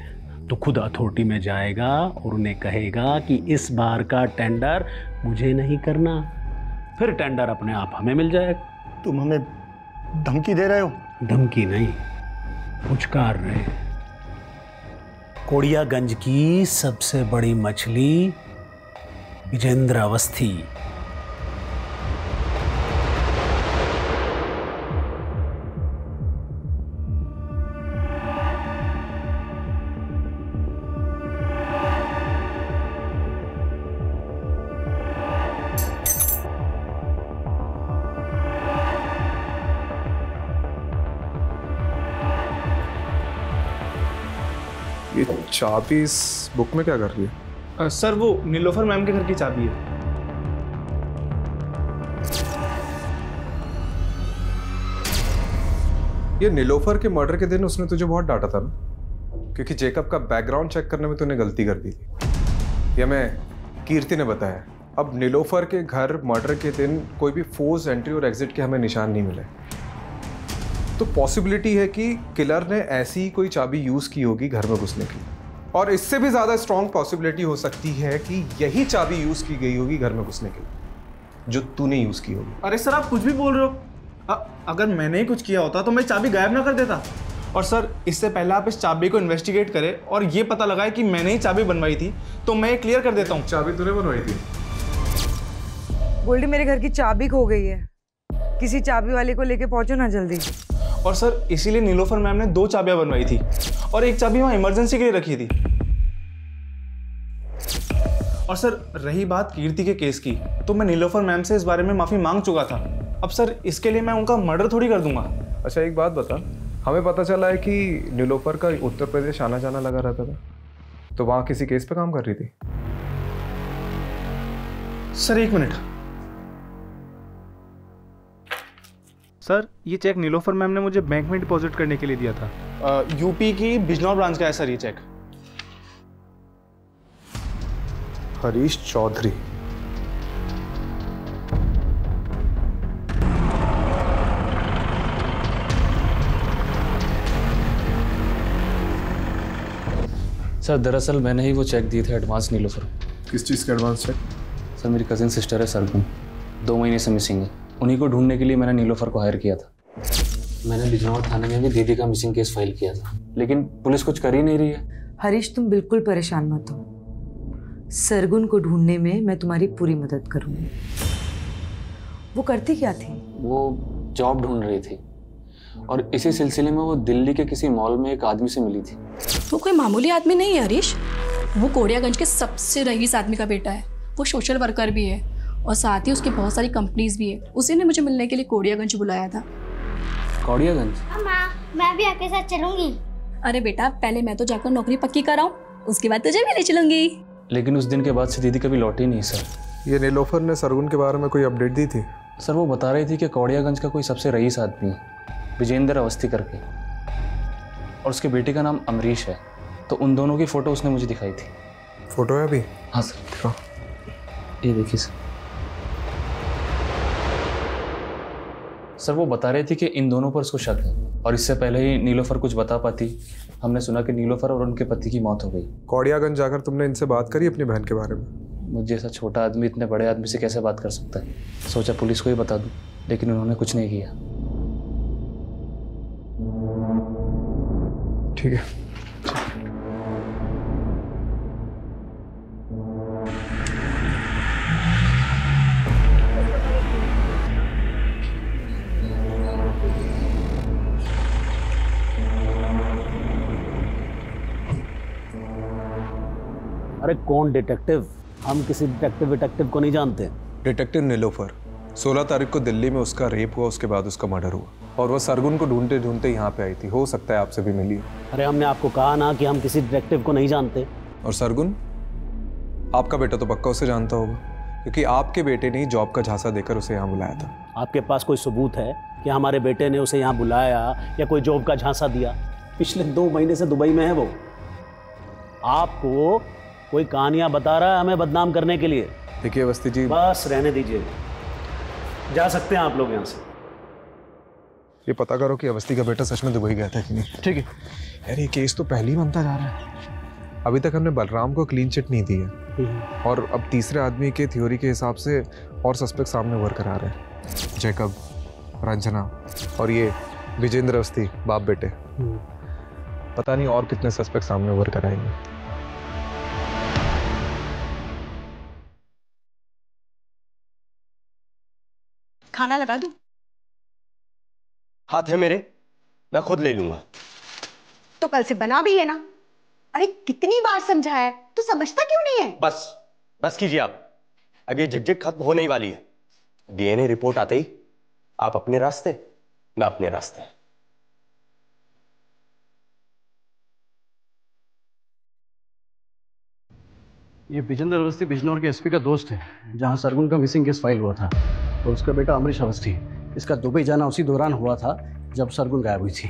तो खुद अथॉरिटी में जाएगा और उन्हें कहेगा कि इस बार का टेंडर मुझे नहीं करना, फिर टेंडर अपने आप हमें मिल जाएगा। तुम हमें धमकी दे रहे हो? धमकी नहीं, पुचकार रहे। कोड़ियागंज की सबसे बड़ी मछली विजेंद्र अवस्थी। ये चाबी इस बुक में क्या कर रही है? सर वो नीलोफर मैम के घर की चाबी है। ये नीलोफर के मर्डर के दिन उसने तुझे बहुत डांटा था ना, क्योंकि जेकब का बैकग्राउंड चेक करने में तूने गलती कर दी थी। यह मैं कीर्ति ने बताया। अब नीलोफर के घर मर्डर के दिन कोई भी फोर्स एंट्री और एग्जिट के हमें निशान नहीं मिले। तो पॉसिबिलिटी है कि किलर ने ऐसी ही कोई चाबी यूज़ की होगी घर में घुसने की, और इससे भी ज़्यादा स्ट्रॉन्ग पॉसिबिलिटी हो सकती है कि यही चाबी यूज़ की गई होगी घर में घुसने के लिए, जो तूने यूज़ की होगी। अरे सर, आप कुछ भी बोल रहे हो। अगर मैंने ही कुछ किया होता तो मैं चाबी गायब ना कर देता। और सर, इससे पहले आप इस चाबी को इन्वेस्टिगेट करें और ये पता लगाए कि मैंने ही चाबी बनवाई थी, तो मैं क्लियर कर देता हूँ। चाबी तूने बनवाई थी? गोल्डी, मेरे घर की चाबी खो गई है, किसी चाबी वाले को लेके पहुंचो ना जल्दी। और सर, इसीलिए नीलोफर मैम ने 2 चाबियां बनवाई थी और एक चाबी वहाँ इमरजेंसी के लिए रखी थी। और सर, रही बात कीर्ति के केस की, तो मैं नीलोफर मैम से इस बारे में माफ़ी मांग चुका था। अब सर, इसके लिए मैं उनका मर्डर थोड़ी कर दूंगा। अच्छा, एक बात बता, हमें पता चला है कि नीलोफर का उत्तर प्रदेश आना जाना लगा रहता था, तो वहाँ किसी केस पे काम कर रही थी? Sir, 1 minute. सर, ये चेक नीलोफर मैम ने मुझे बैंक में डिपॉजिट करने के लिए दिया था। यूपी की बिजनौर ब्रांच का है सर ये चेक। हरीश चौधरी। सर, दरअसल मैंने ही वो चेक दिए थे एडवांस नीलोफर। किस चीज़ का एडवांस चेक? सर, मेरी कजिन सिस्टर है सरगुन, 2 महीने से मिसिंग है। उन्हीं को ढूंढने के लिए मैंने नीलोफर को हायर किया था। मैंने बिजनौर थाने में भी दीदी का मिसिंग केस फाइल किया था, लेकिन पुलिस कुछ कर ही नहीं रही है। हरीश, तुम बिल्कुल परेशान मत हो, सरगुन को ढूंढने में मैं तुम्हारी पूरी मदद करूंगी। वो करती क्या थी? वो जॉब ढूंढ रही थी और इसी सिलसिले में वो दिल्ली के किसी मॉल में एक आदमी से मिली थी। वो कोई मामूली आदमी नहीं है हरीश, वो कोड़ियागंज के सबसे रईस आदमी का बेटा है। वो सोशल वर्कर भी है और साथ ही उसकी बहुत सारी कंपनीज भी है। उसी ने मुझे मिलने के लिए कोड़ियागंज बुलाया था। कोड़ियागंज? माँ, मैं भी आपके साथ चलूंगी। अरे बेटा, पहले मैं तो जाकर नौकरी पक्की कराऊं, उसके बाद तुझे भी ले चलूंगी। लेकिन उस दिन के बाद से दीदी कभी लौटी नहीं सर। ये नीलोफर ने सरगुन के बारे में कोई अपडेट दी थी? सर, वो बता रही थी कि कोड़ियागंज का कोई सबसे रईस आदमी है, विजेंद्र अवस्थी करके, और उसके बेटे का नाम अमरीश है। तो उन दोनों की फ़ोटो उसने मुझे दिखाई थी। फ़ोटो है अभी? हाँ सर, दिखाओ। ये देखिए सर। सर, वो बता रहे थे कि इन दोनों पर उसको शक है, और इससे पहले ही नीलोफर कुछ बता पाती, हमने सुना कि नीलोफर और उनके पति की मौत हो गई। कोड़ियागंज जाकर तुमने इनसे बात करी अपनी बहन के बारे में? मुझे ऐसा छोटा आदमी इतने बड़े आदमी से कैसे बात कर सकता है? सोचा पुलिस को ही बता दूं, लेकिन उन्होंने कुछ नहीं किया। ठीक है। अरे कौन डिटेक्टिव? हम किसी डिटेक्टिव को नहीं जानते। डिटेक्टिव नीलोफर, 16 तारीख को दिल्ली में उसका रेप हुआ, उसके बाद उसका मर्डर हुआ, और वो सरगुन को ढूंढते ढूंढते यहाँ पे आई थी। हो सकता है आपसे भी मिली हो। अरे हमने आपको कहा ना कि हम किसी डिटेक्टिव को नहीं जानते। और सरगुन, आपका बेटा तो पक्का उसे जानता होगा, क्योंकि आपके बेटे ने ही जॉब का झांसा देकर उसे यहाँ बुलाया था। आपके पास कोई सबूत है कि हमारे बेटे ने उसे यहाँ बुलाया या कोई जॉब का झांसा दिया? पिछले 2 महीने से दुबई में है वो। आपको कोई कहानियां बता रहा है हमें बदनाम करने के लिए। देखिए अवस्थी जी, बस रहने दीजिए, जा सकते हैं आप लोग यहाँ से। ये पता करो कि अवस्थी का बेटा सच में दुबई गया था कि नहीं। ठीक है यार, ये केस तो पहले ही बनता जा रहा है। अभी तक हमने बलराम को क्लीन चिट नहीं दी है, और अब तीसरे आदमी के थ्योरी के हिसाब से और सस्पेक्ट सामने उभर कर आ रहे हैं। जैकब, रंजना और ये विजेंद्र अवस्थी, बाप बेटे। पता नहीं और कितने सस्पेक्ट सामने उभर कर आएंगे। खाना लगा दूं? हाथ है मेरे, मैं खुद ले लूंगा। तो कल से बना भी है ना। अरे कितनी बार समझाया है, तू समझता क्यों नहीं है? बस कीजिए आप, अब ये झकझक खत्म होने ही वाली है। डीएनए रिपोर्ट आते ही आप अपने रास्ते, मैं अपने रास्ते। ये विजेंद्र अवस्थी बिजनौर के एसपी का दोस्त है, जहां सरगुन का मिसिंग केस फाइल हुआ था, और उसका बेटा अमरीश अवस्थी। इसका दुबई जाना उसी दौरान हुआ था जब सरगुन गायब हुई थी।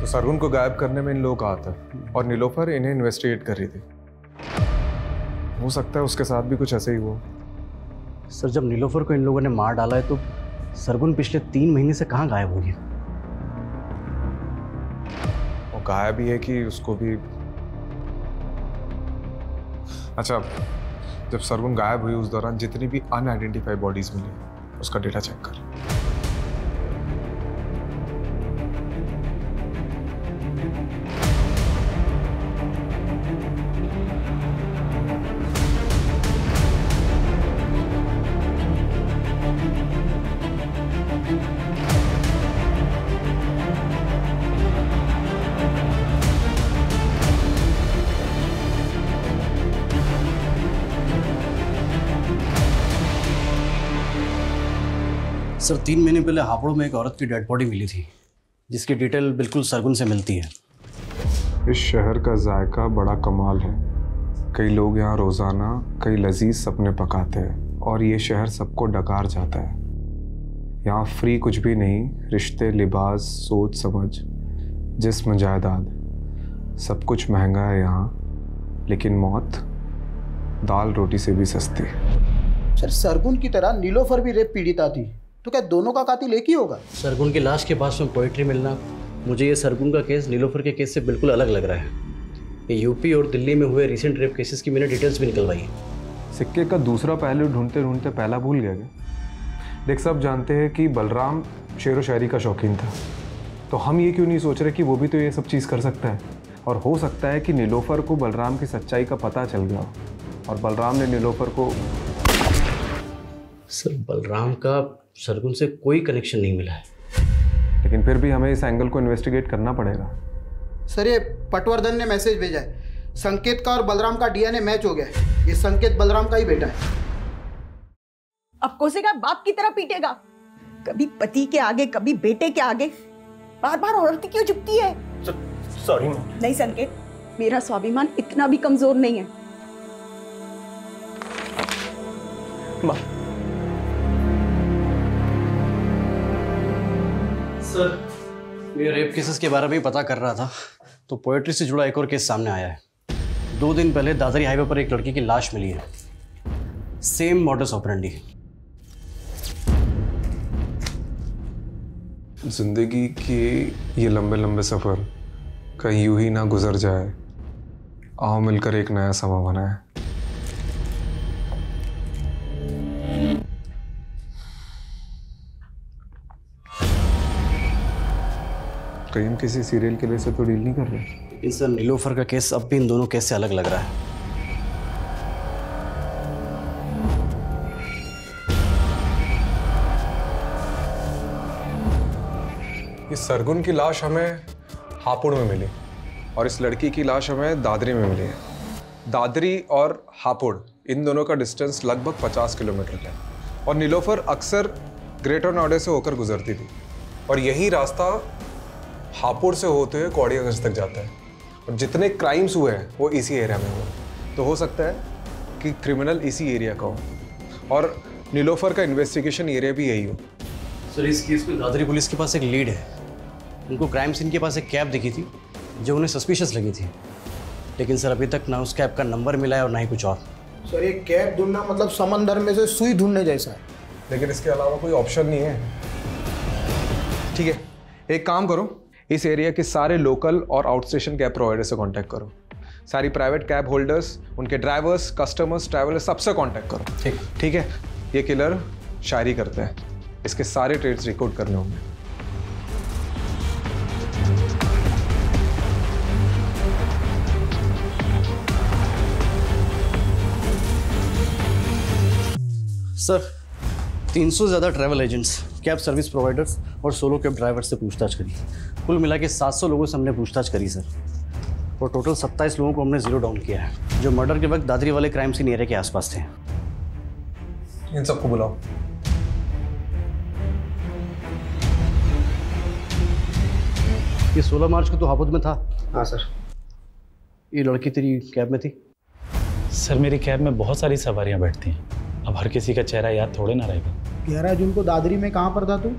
तो सरगुन को गायब करने में इन लोगों का हाथ है, और नीलोफर इन्हें इन्वेस्टिगेट कर रही थी। हो सकता है उसके साथ भी कुछ ऐसे ही हुआ। सर, जब नीलोफर को इन लोगों ने मार डाला है तो सरगुन पिछले 3 महीने से कहाँ गायब हुई है? गायब ही है कि उसको भी। अच्छा, जब सरगुन गायब हुई उस दौरान जितनी भी अनआइडेंटिफाइड बॉडीज मिली उसका डेटा चेक कर। सर 3 महीने पहले हापुड़ में एक औरत की डेड बॉडी मिली थी जिसकी डिटेल बिल्कुल सरगुन से मिलती है। इस शहर का जायका बड़ा कमाल है। कई लोग यहाँ रोज़ाना कई लजीज सपने पकाते हैं और ये शहर सबको डकार जाता है। यहाँ फ्री कुछ भी नहीं, रिश्ते, लिबास, सोच समझ, जिस्म, जायदाद, सब कुछ महंगा है यहाँ, लेकिन मौत दाल रोटी से भी सस्ती। सर सरगुन की तरह नीलोफर भी रेप पीड़िता थी, तो क्या दोनों का कातिल एक ही होगा? सरगुन की लाश के पास में पोएट्री मिलना, मुझे ये सरगुन का केस नीलोफर के केस से बिल्कुल अलग लग रहा है। ये यूपी और दिल्ली में हुए रिसेंट रेप केसेस की मैंने डिटेल्स भी निकलवाई है। सिक्के का दूसरा पहलू ढूंढते ढूंढते पहला भूल गया क्या? देख, सब जानते हैं कि बलराम शेर व शायरी का शौकीन था, तो हम ये क्यों नहीं सोच रहे कि वो भी तो ये सब चीज़ कर सकता है। और हो सकता है कि नीलोफर को बलराम की सच्चाई का पता चल गया और बलराम ने नीलोफर को। सर बलराम का सरगुन से कोई कनेक्शन नहीं मिला है, लेकिन फिर भी हमें इस एंगल को इन्वेस्टिगेट करना पड़ेगा। सर ये पटवर्धन ने मैसेज भेजा है, संकेत का और बलराम का डीएनए मैच हो गया है। ये संकेत बलराम का ही बेटा है। अब कोसेगा बाप की तरह पीटेगा, कभी पति के आगे कभी बेटे के आगे, बार बार औरत क्यों झुकती है? सॉरी नहीं संकेत, मेरा स्वाभिमान इतना भी कमजोर नहीं है। सर ये रेप केसेस के बारे में पता कर रहा था तो पोएट्री से जुड़ा एक और केस सामने आया है। 2 दिन पहले दादरी हाईवे पर एक लड़की की लाश मिली है, सेम मॉडस ऑपरेंडी। जिंदगी के ये लंबे लंबे सफ़र कहीं यूं ही ना गुजर जाए, आओ मिलकर एक नया समा बनाए। कहीं हम किसी सीरियल किलर से तो डील नहीं कर रहे। इस नीलोफर का केस अब भी इन दोनों केस से अलग लग रहा है। इस सरगुन की लाश हमें हापुड़ में मिली और इस लड़की की लाश हमें दादरी में मिली है। दादरी और हापुड़ इन दोनों का डिस्टेंस लगभग 50 किलोमीटर है और नीलोफर अक्सर ग्रेटर नोएडा से होकर गुजरती थी और यही रास्ता हापुड़ से होते हुए कौड़ियागंज तक जाता है और जितने क्राइम्स हुए हैं वो इसी एरिया में हुए। तो हो सकता है कि क्रिमिनल इसी एरिया का हो और नीलोफर का इन्वेस्टिगेशन एरिया भी यही हो। सर इस केस में दादरी पुलिस के पास एक लीड है। उनको क्राइम सीन के पास एक कैब दिखी थी जो उन्हें सस्पिशियस लगी थी, लेकिन सर अभी तक ना उस कैब का नंबर मिला है और ना ही कुछ और। सर ये कैब ढूंढना मतलब समंदर में से सुई ढूंढने जैसा है। लेकिन इसके अलावा कोई ऑप्शन नहीं है। ठीक है, एक काम करो, इस एरिया के सारे लोकल और आउट स्टेशन कैब प्रोवाइडर से कांटेक्ट करो। सारी प्राइवेट कैब होल्डर्स, उनके ड्राइवर्स, कस्टमर्स, ट्रैवलर्स, सबसे कांटेक्ट करो। ठीक है। ये किलर शायरी करते हैं, इसके सारे ट्रेड्स रिकॉर्ड करने होंगे। सर 300 से ज़्यादा travel agents, cab service providers और सोलो कैब ड्राइवर से पूछताछ करी। कुल मिला के 700 लोगों से हमने पूछताछ करी सर, और टोटल 27 लोगों को हमने जीरो डाउन किया है जो मर्डर के वक्त दादरी वाले क्राइम सीन एरिया के आसपास थे। इन सबको बुलाओ। ये 16 मार्च को तो हापुड़ में था। हाँ सर। ये लड़की तेरी कैब में थी? सर मेरी कैब में बहुत सारी सवारियां बैठती हैं, अब हर किसी का चेहरा याद थोड़े ना रहेगा। 11 जून को दादरी में कहाँ पर था तू?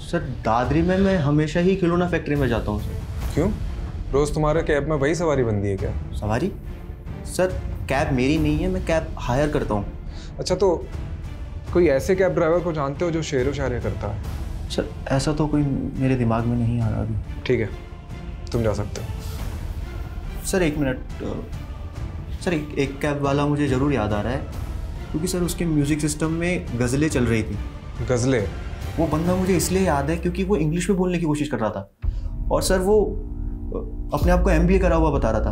सर दादरी में मैं हमेशा ही खिलौना फैक्ट्री में जाता हूँ सर। क्यों? रोज तुम्हारे कैब में वही सवारी बनती है क्या? सवारी? सर कैब मेरी नहीं है, मैं कैब हायर करता हूँ। अच्छा, तो कोई ऐसे कैब ड्राइवर को जानते हो जो शेर व शायरी करता है? सर ऐसा तो कोई मेरे दिमाग में नहीं आ रहा अभी। ठीक है, तुम जा सकते हो। Sir 1 minute. सर एक कैब वाला मुझे ज़रूर याद आ रहा है, क्योंकि सर उसके म्यूज़िक सिस्टम में गज़लें चल रही थी। गज़लें? वो बंदा मुझे इसलिए याद है क्योंकि वो इंग्लिश में बोलने की कोशिश कर रहा था, और सर वो अपने आप को MBA करा हुआ बता रहा था।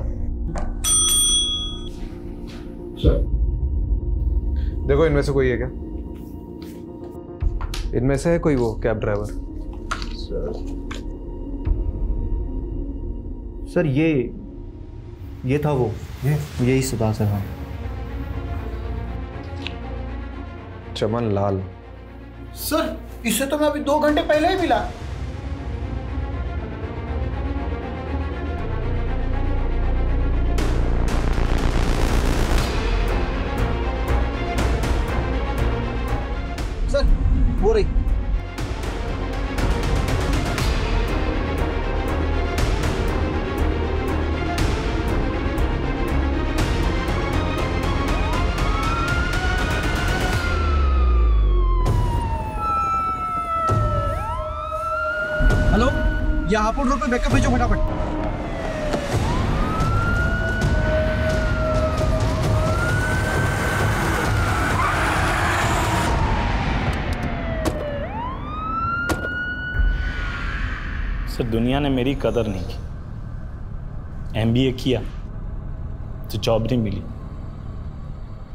सर देखो, इनमें से कोई है क्या? इनमें से है कोई वो कैब ड्राइवर? सर ये था वो, यही सुधा सर। हाँ, चमन लाल। सर इससे तो मैं अभी 2 घंटे पहले ही मिला। सर वो रही। हेलो, ये हापुड़ रोड पे बैकअप भेजो फटाफट। सर दुनिया ने मेरी कदर नहीं की। MBA किया तो जॉब नहीं मिली,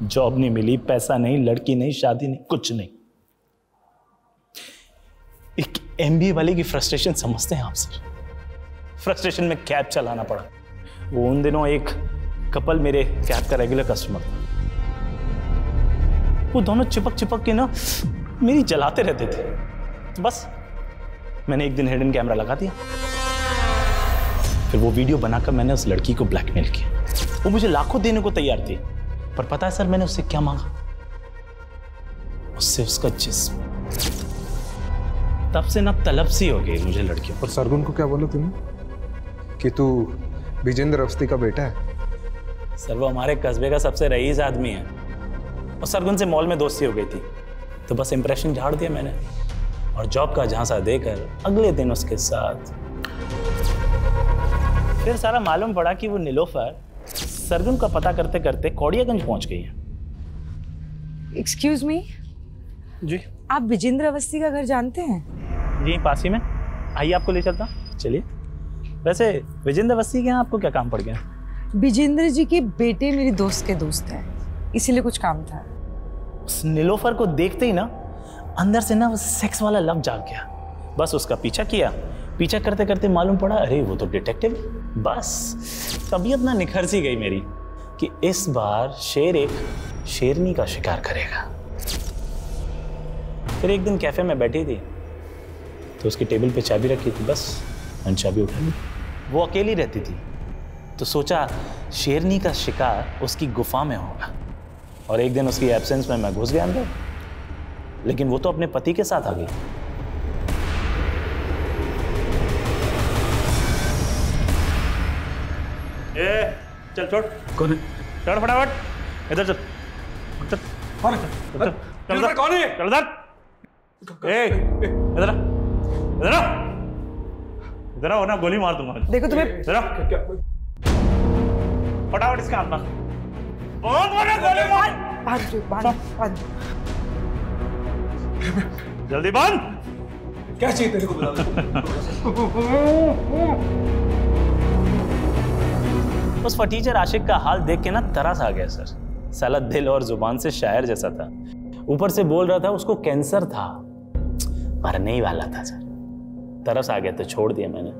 जॉब नहीं मिली, पैसा नहीं, लड़की नहीं, शादी नहीं, कुछ नहीं। एक MBA वाले की फ्रस्ट्रेशन समझते हैं आप सर? फ्रस्ट्रेशन में कैब चलाना पड़ा। वो उन दिनों एक कपल मेरे कैब का रेगुलर कस्टमर था। वो दोनों चिपक चिपक के ना मेरी जलाते रहते थे। तो बस मैंने एक दिन हिडन कैमरा लगा दिया, फिर वो वीडियो बनाकर मैंने उस लड़की को ब्लैकमेल किया। वो मुझे लाखों देने को तैयार थी, पर पता है सर मैंने उससे क्या मांगा? उससे उसका जिस्म। तब से ना तलब सी हो गई मुझे लड़कियों। और सरगुन को क्या बोला तूने कि तू विजेंद्र अवस्थी का बेटा है? सर वो हमारे कस्बे का सबसे रईस आदमी है, और सरगुन से मॉल में दोस्ती हो गई थी, तो बस इंप्रेशन झाड़ दिया मैंने, और जॉब का झांसा देकर अगले दिन उसके साथ। फिर सारा मालूम पड़ा कि वो नीलोफर सरगुन का पता करते करते कौड़ियागंज पहुंच गई है। एक्सक्यूज मी जी, आप विजेंद्र अवस्थी का घर जानते हैं? जी पास ही में, आइए आपको ले चलता। चलिए। वैसे विजेंद्र अवस्थी के यहाँ आपको क्या काम पड़ गया? विजेंद्र जी के बेटे मेरी दोस्त के दोस्त हैं, इसीलिए कुछ काम था। उस नीलोफर को देखते ही ना अंदर से ना वो सेक्स वाला लव जाग गया। बस उसका पीछा किया, पीछा करते करते मालूम पड़ा अरे वो तो डिटेक्टिव। बस तबीयत ना निखर सी गई मेरी कि इस बार शेर एक शेरनी का शिकार करेगा। फिर एक दिन कैफे में बैठी थी तो उसकी टेबल पे चाबी रखी थी, बस मैंने चाबी उठा ली। वो अकेली रहती थी तो सोचा शेरनी का शिकार उसकी गुफा में होगा, और एक दिन उसकी एब्सेंस में मैं घुस गया अंदर, लेकिन वो तो अपने पति के साथ आ गई। ए, चल छोड़। कौन है? चढ़ फटाफट, इधर चल। चल कौन है? चल कौन है? चल इधर। ए, इधर आ, इधर आ, इधर आओ ना, गोली मार दूंगा। देखो तुम्हें इधर आ, फटाफट इसका हाथ मार। गोली मार। बांध। जल्दी बांध। क्या चाहिए तेरे को? उस फटीचर आशिक का हाल देख के ना तरस आ गया सर। साला दिल और जुबान से शायर जैसा था, ऊपर से बोल रहा था उसको कैंसर था, मरने ही वाला था सर। तरस आ गया तो छोड़ दिया मैंने।